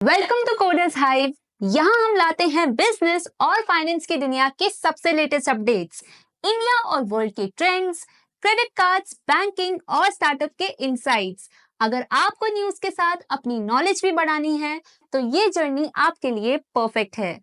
Welcome to coders hive. यहाँ हम लाते हैं बिजनेस और फाइनेंस की दुनिया के सबसे लेटेस्ट अपडेट्स, इंडिया और वर्ल्ड के ट्रेंड्स, क्रेडिट कार्ड्स, बैंकिंग और स्टार्टअप के इनसाइट्स। अगर आपको न्यूज के साथ अपनी नॉलेज भी बढ़ानी है तो ये जर्नी आपके लिए परफेक्ट है।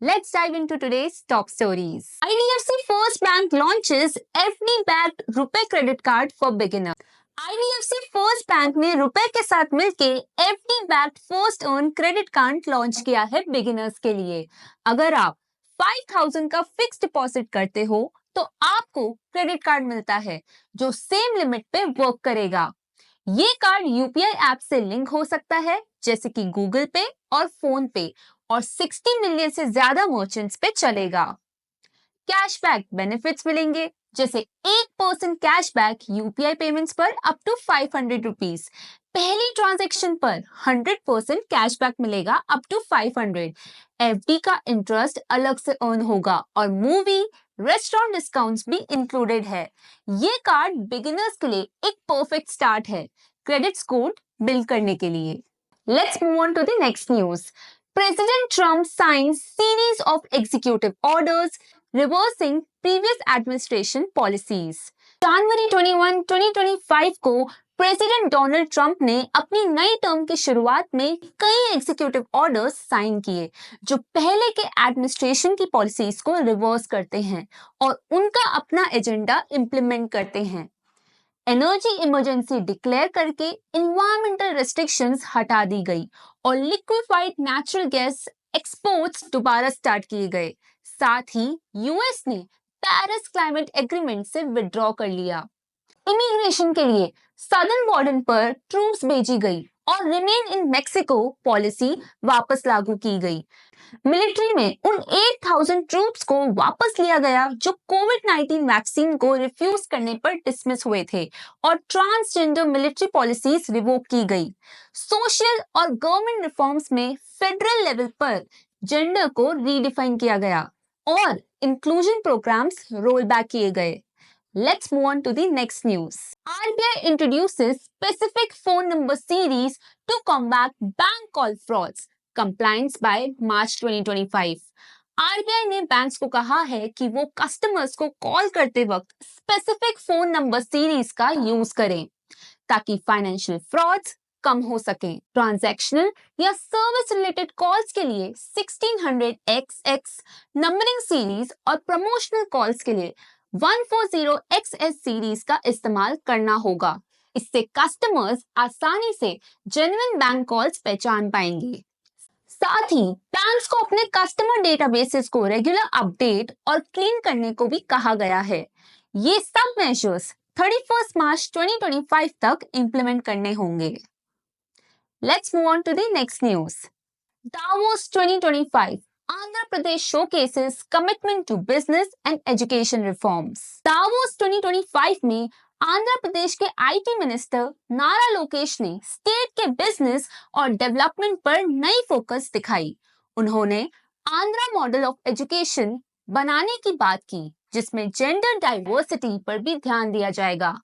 Let's dive into today's top stories. IDFC First Bank launches FD-backed Rupee credit card for beginners. IDFC first bank ने रुपए के साथ मिलके FD backed first earn credit card launch किया है बिगिनर्स के लिए। अगर आप 5000 का फिक्स डिपॉजिट करते हो तो आपको क्रेडिट कार्ड मिलता है जो सेम लिमिट पे वर्क करेगा। ये कार्ड यूपीआई ऐप से लिंक हो सकता है जैसे कि गूगल पे और फोन पे और 60 मिलियन से ज्यादा मर्चेंट्स पे चलेगा। कैशबैक बेनिफिट्स मिलेंगे जैसे 8% कैशबैक यूपीआई पेमेंट्स पर अप टू 500 रुपीज। पहली ट्रांजैक्शन पर 100% कैशबैक मिलेगा अप टू 500। एफडी का इंटरेस्ट अलग से अर्न होगा और मूवी रेस्टोरेंट डिस्काउंट्स भी इंक्लूडेड है। ये कार्ड बिगिनर्स के लिए एक परफेक्ट स्टार्ट है क्रेडिट स्कोर बिल्ड करने के लिए। Let's move on to the next news. President Trump signs series of executive orders reversing previous administration policies. जनवरी 21, 2025 को प्रेसिडेंट डोनाल्ड ट्रंप ने अपनी नई टर्म की शुरुआत में कई एग्जीक्यूटिव ऑर्डर्स साइन किए जो पहले के एडमिनिस्ट्रेशन की पॉलिसीज को रिवर्स करते हैं और उनका अपना एजेंडा इम्प्लीमेंट करते हैं। एनर्जी इमरजेंसी डिक्लेयर करके इन्वायरमेंटल रेस्ट्रिक्शंस हटा दी गई और लिक्विफाइड नेचुरल गैस एक्सपोर्ट्स दोबारा स्टार्ट किए गए। साथ ही यूएस ने पेरिस क्लाइमेट एग्रीमेंट से विड्रॉ कर लिया। इमिग्रेशन के लिए सदर्न बॉर्डर पर ट्रूप्स भेजी गई और रिमेन इन मेक्सिको पॉलिसी वापस लागू की गई। मिलिट्री में उन 8000 ट्रूप्स को वापस लिया गया जो कोविड-19 वैक्सीन को रिफ्यूज करने पर डिसमिस हुए थे और ट्रांसजेंडर मिलिट्री पॉलिसीज रिवोक की गई। सोशल और गवर्नमेंट रिफॉर्म्स में फेडरल लेवल पर जेंडर को रीडिफाइन किया गया और इंक्लूजन प्रोग्राम्स रोल बैक किए गए। Let's move on to the next news. RBI introduces specific phone number series to combat bank call frauds. Compliance by March 2025. RBI ने banks को कहा है कि वो कस्टमर्स को कॉल करते वक्त स्पेसिफिक फोन नंबर सीरीज का यूज करें ताकि फाइनेंशियल फ्रॉड्स कम हो सके। ट्रांजैक्शनल या सर्विस रिलेटेड कॉल्स के लिए 1600XX नंबरिंग सीरीज और प्रमोशनल कॉल्स के लिए 140XS सीरीज का इस्तेमाल करना होगा। इससे कस्टमर्स आसानी से जेन्युइन बैंक कॉल्स पहचान पाएंगे। साथ ही बैंक्स को अपने कस्टमर डेटाबेसेस को रेगुलर अपडेट और क्लीन करने को भी कहा गया है। ये सब मेजर्स 31 मार्च 2025 तक इंप्लीमेंट करने होंगे। Let's move on to the next news. Davos 2025. Andhra Pradesh showcases commitment to business and education reforms. Davos 2025 में आंध्र प्रदेश के आईटी मिनिस्टर नारा लोकेश ने स्टेट के बिजनेस और डेवलपमेंट पर नई फोकस दिखाई। उन्होंने आंध्रा मॉडल ऑफ एजुकेशन बनाने की बात की जिसमें जेंडर डाइवर्सिटी पर भी ध्यान दिया जाएगा।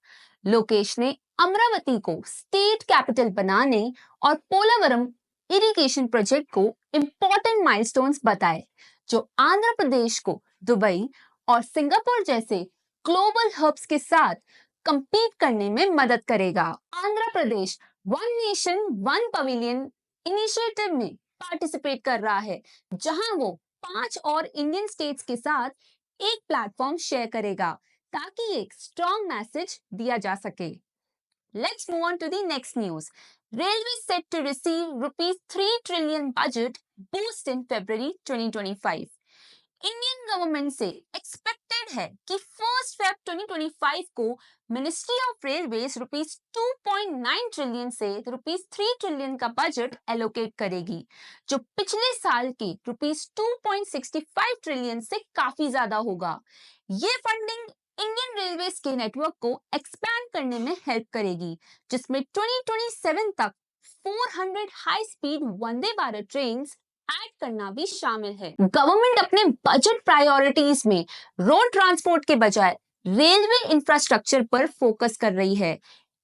लोकेश ने अमरावती को स्टेट कैपिटल बनाने और पोलावरम इरिगेशन प्रोजेक्ट को इम्पोर्टेंट माइलस्टोन्स बताए जो आंध्र प्रदेश को दुबई और सिंगापुर जैसे ग्लोबल हब्स के साथ कंपीट करने में मदद करेगा। Andhra Pradesh one nation one pavilion initiative में पार्टिसिपेट कर रहा है जहां वो 5 और इंडियन स्टेट्स के साथ एक प्लेटफॉर्म शेयर करेगा ताकि एक स्ट्रॉन्ग मैसेज दिया जा सके। Let's move on to the next news. Railway set to receive rupees 3 trillion budget boost in February 2025. Indian government से एक्सपेक्टेड है कि 1 February 2025 को ministry of railways rupees 2.9 trillion से रुपीस 3 ट्रिलियन का बजट एलोकेट करेगी जो पिछले साल के रुपीस 2.65 ट्रिलियन से काफी ज्यादा होगा। ये फंडिंग इंडियन रेलवेज के नेटवर्क को एक्सपैंड करने में हेल्प करेगी जिसमें 2027 तक 400 high speed Vande Bharat trains add करना भी शामिल है। गवर्नमेंट अपने बजट प्रायोरिटीज में रोड ट्रांसपोर्ट के बजाय रेलवे इंफ्रास्ट्रक्चर पर फोकस कर रही है।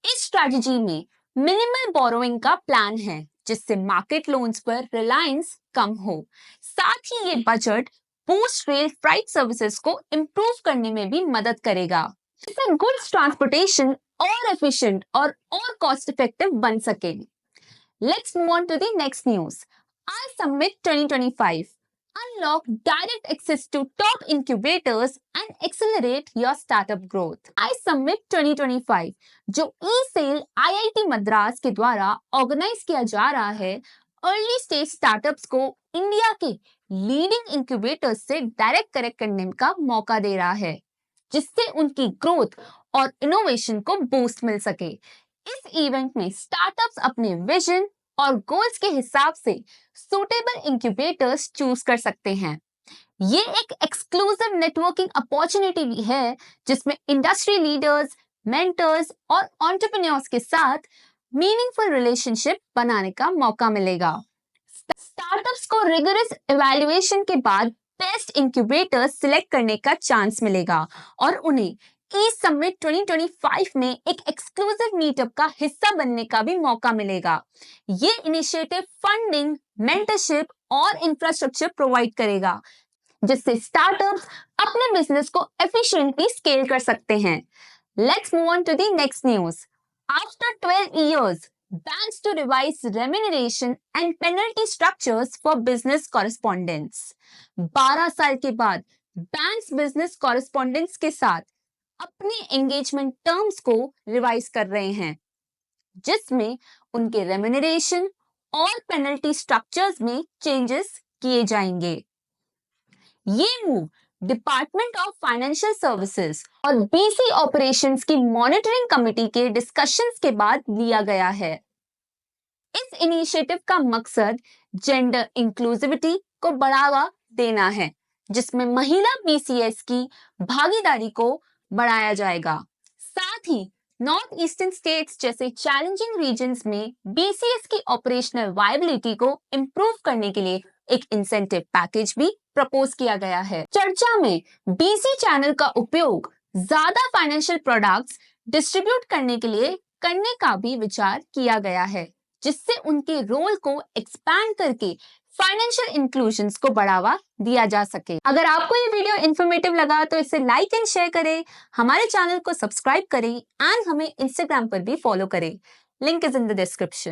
इस स्ट्रैटेजी में मिनिमल बोरोइंग का प्लान है जिससे मार्केट लोन्स पर रिलायंस कम हो। साथ ही ये budget boost rail freight services को इम्प्रूव करने में भी मदद करेगा, जिससे गुड्स ट्रांसपोर्टेशन और एफिशिएंट और कॉस्ट इफेक्टिव बन सके। Let's move on to the next news. iSummit 2025 Unlock direct access to top incubators and accelerate your startup growth. iSummit 2025 जो eSale IIT मद्रास के द्वारा ऑर्गेनाइज किया जा रहा है, अर्ली स्टेज स्टार्टअप्स को इंडिया के लीडिंग इंक्यूबेटर्स से डायरेक्ट कनेक्ट करने का मौका दे रहा है, जिससे उनकी ग्रोथ और इनोवेशन को बूस्ट मिल सके। इस इवेंट में स्टार्टअप्स अपने विजन और गोल्स के हिसाब से सूटेबल इंक्यूबेटर्स चूज कर सकते हैं। ये एक एक्सक्लूसिव नेटवर्किंग अपॉर्चुनिटी भी है, जिसमें इंडस्ट्री लीडर्स, मेंटर्स और एंटरप्रेन्योर्स के साथ मीनिंगफुल रिलेशनशिप बनाने का मौका मिलेगा। स्टार्टअप्स को रिगरस इवैल्यूएशन के बाद बेस्ट इंक्यूबेटर्स सिलेक्ट करने का चांस मिलेगा और उन्हें eSummit 2025 में एक एक्सक्लूसिव मीटअप का हिस्सा बनने का भी मौका मिलेगा। ये इनिशिएटिव फंडिंग, मेंटरशिप और इंफ्रास्ट्रक्चर प्रोवाइड करेगा, जिससे स्टार्टअप्स अपने बिजनेस को एफिशिएंटली स्केल कर सकते हैं। Let's move on to the next news. After 12 years, banks to revise remuneration and penalty structures for business correspondents. 12 साल के बाद बैंक्स बिजनेस कॉरेस्पॉन्डेंट्स के साथ अपने एंगेजमेंट टर्म्स को रिवाइज कर रहे हैं, जिसमें उनके रेम्यूनरेशन और पेनल्टी स्ट्रक्चर्स में चेंजेस किए जाएंगे। ये move department of financial services और बीसी ऑपरेशंस की मॉनिटरिंग कमेटी के डिस्कशंस के बाद लिया गया है। इस इनिशिएटिव का मकसद जेंडर इंक्लूसिविटी को बढ़ावा देना है, जिसमें महिला बीसीएस की भागीदारी को बढ़ाया जाएगा। साथ ही नॉर्थ ईस्टर्न स्टेट्स जैसे चैलेंजिंग रीजन्स में बीसीएस की ऑपरेशनल वायबिलिटी को इम्प्रूव करने के लिए एक इंसेंटिव पैकेज भी प्रपोज किया गया है। चर्चा में बीसी चैनल का उपयोग ज्यादा फाइनेंशियल प्रोडक्ट्स डिस्ट्रीब्यूट करने के लिए करने का भी विचार किया गया है, जिससे उनके रोल को एक्सपैंड करके फाइनेंशियल इंक्लूजन को बढ़ावा दिया जा सके। अगर आपको ये वीडियो इन्फॉर्मेटिव लगा तो इसे लाइक एंड शेयर करें, हमारे चैनल को सब्सक्राइब करें एंड हमें इंस्टाग्राम पर भी फॉलो करें। Link is in the description.